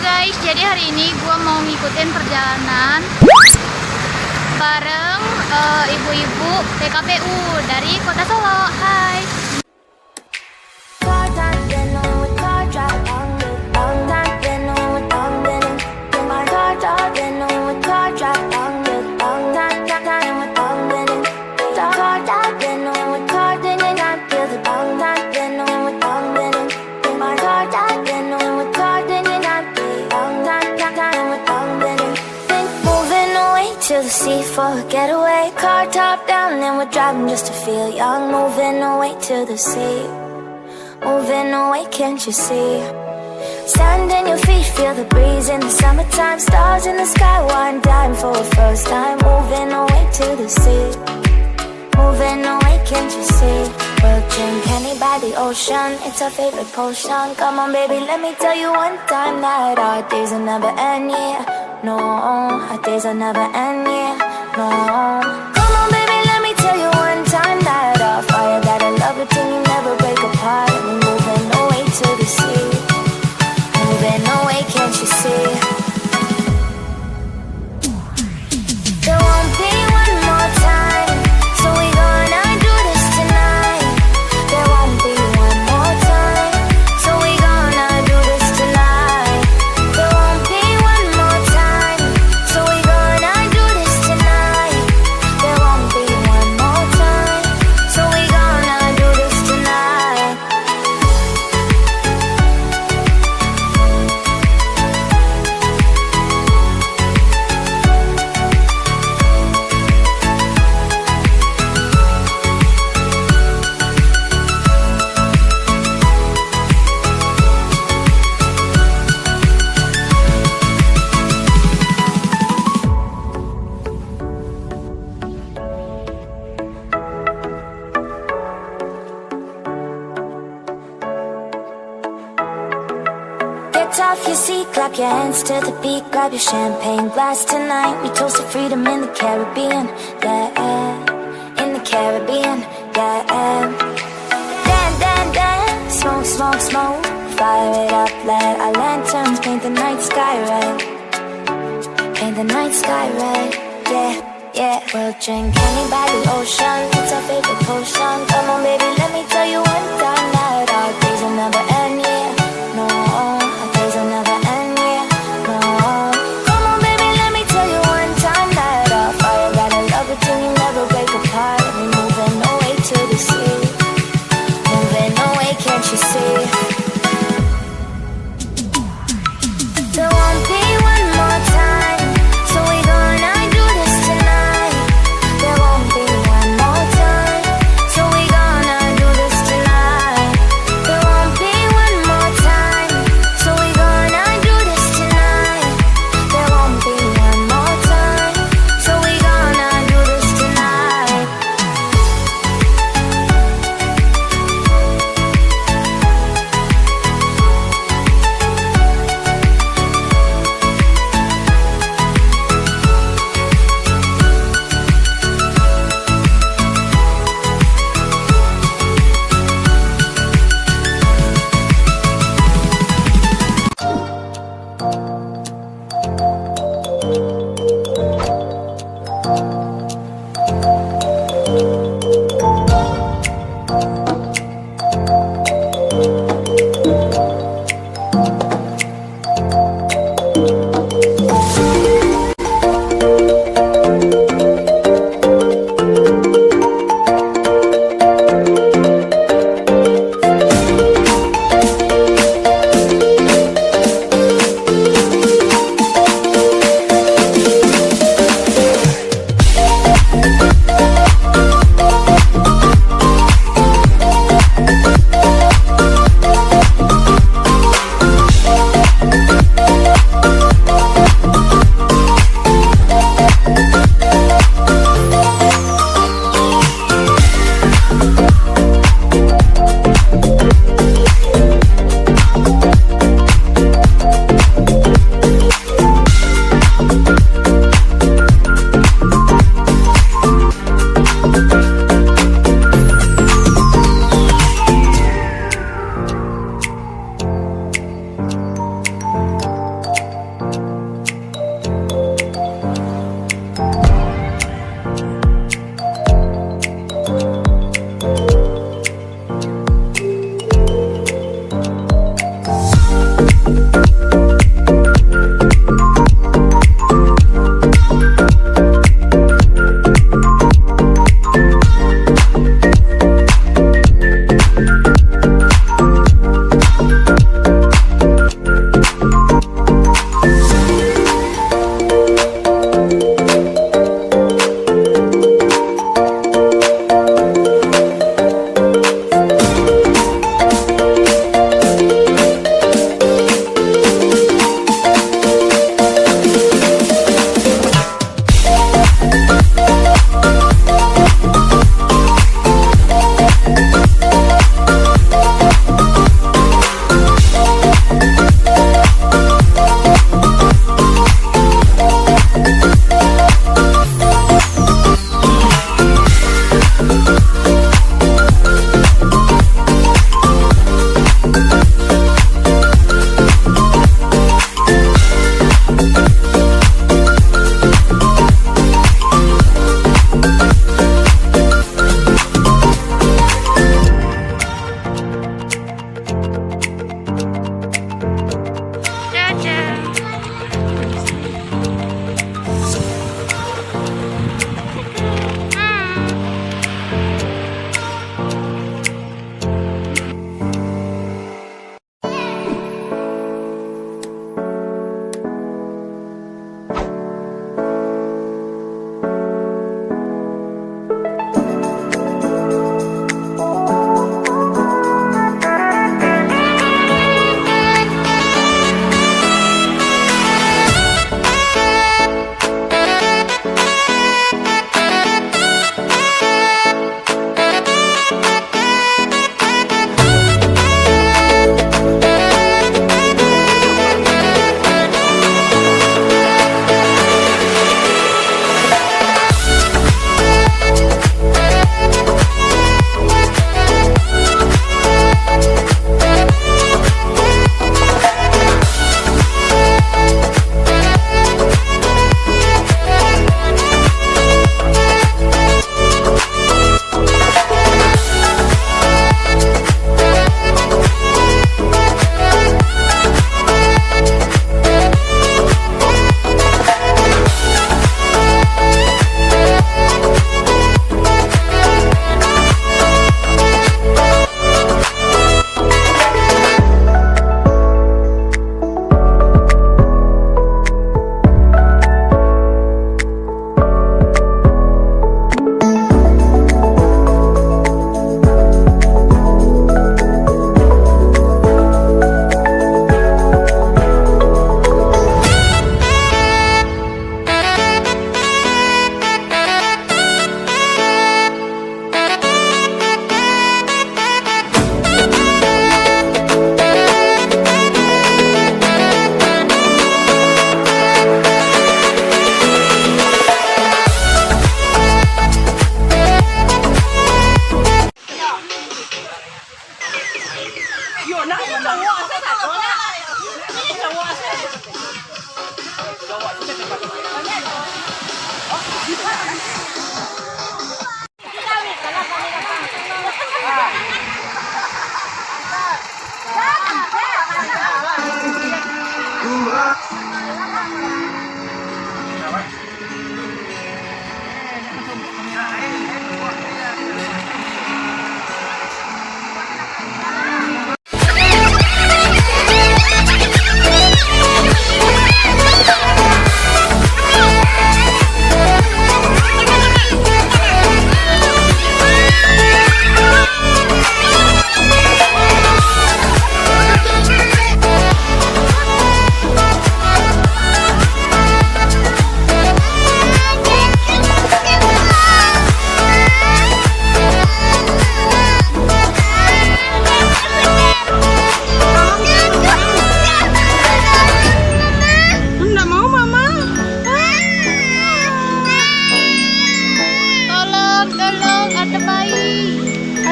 Guys, jadi hari ini gue mau ngikutin perjalanan bareng ibu-ibu PKPU dari Kota Solok. Hai. To the sea for a getaway, car top down and we're driving just to feel young. Moving away to the sea, moving away, can't you see? Sand in your feet, feel the breeze in the summertime. Stars in the sky, one dime for a first time. Moving away to the sea, moving away, can't you see? We'll drink honey by the ocean, it's our favorite potion. Come on baby, let me tell you one time that our days will never end, yeah. No, our days will never end, yeah. No. Come on baby, let me tell you one time that our fire got a love between you, never break apart. And we're moving away to the sea, moving away, can't you see? There won't be one more time, so we gonna do this tonight. There won't be one more time, so we gonna do this tonight. There won't be one more time, so we gonna do this tonight. There won't be one more time, so we gonna do this tonight. Get off your seat, clap your hands to the beat. Grab your champagne glass tonight. We toast to freedom in the Caribbean, yeah. In the Caribbean, yeah. Dan, dan, dan, smoke, smoke, smoke. Fire it up, let our lanterns paint the night sky red. Paint the night sky red, yeah, yeah. We'll drink honey by the ocean, it's our favorite potion. Come on baby, let me tell you one time that our days will never end, yeah. No, our days will never end, yeah. No. Come on baby, let me tell you one time that our fire got a love between you, never break apart. And we're moving away to the sea, moving away, can't you see? There won't be one more time, so we gonna do this tonight. There won't be one more time, so we gonna do this tonight. There won't be one more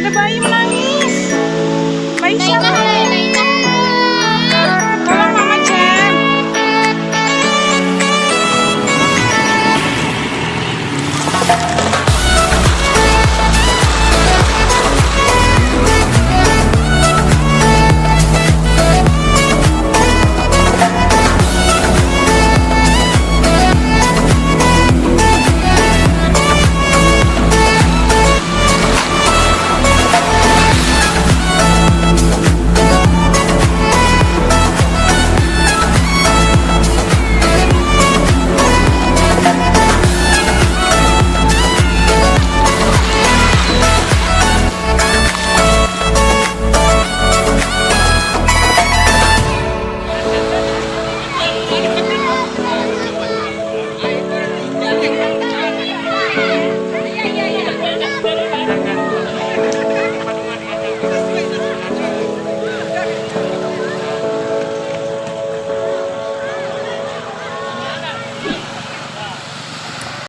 ada bayi menangis.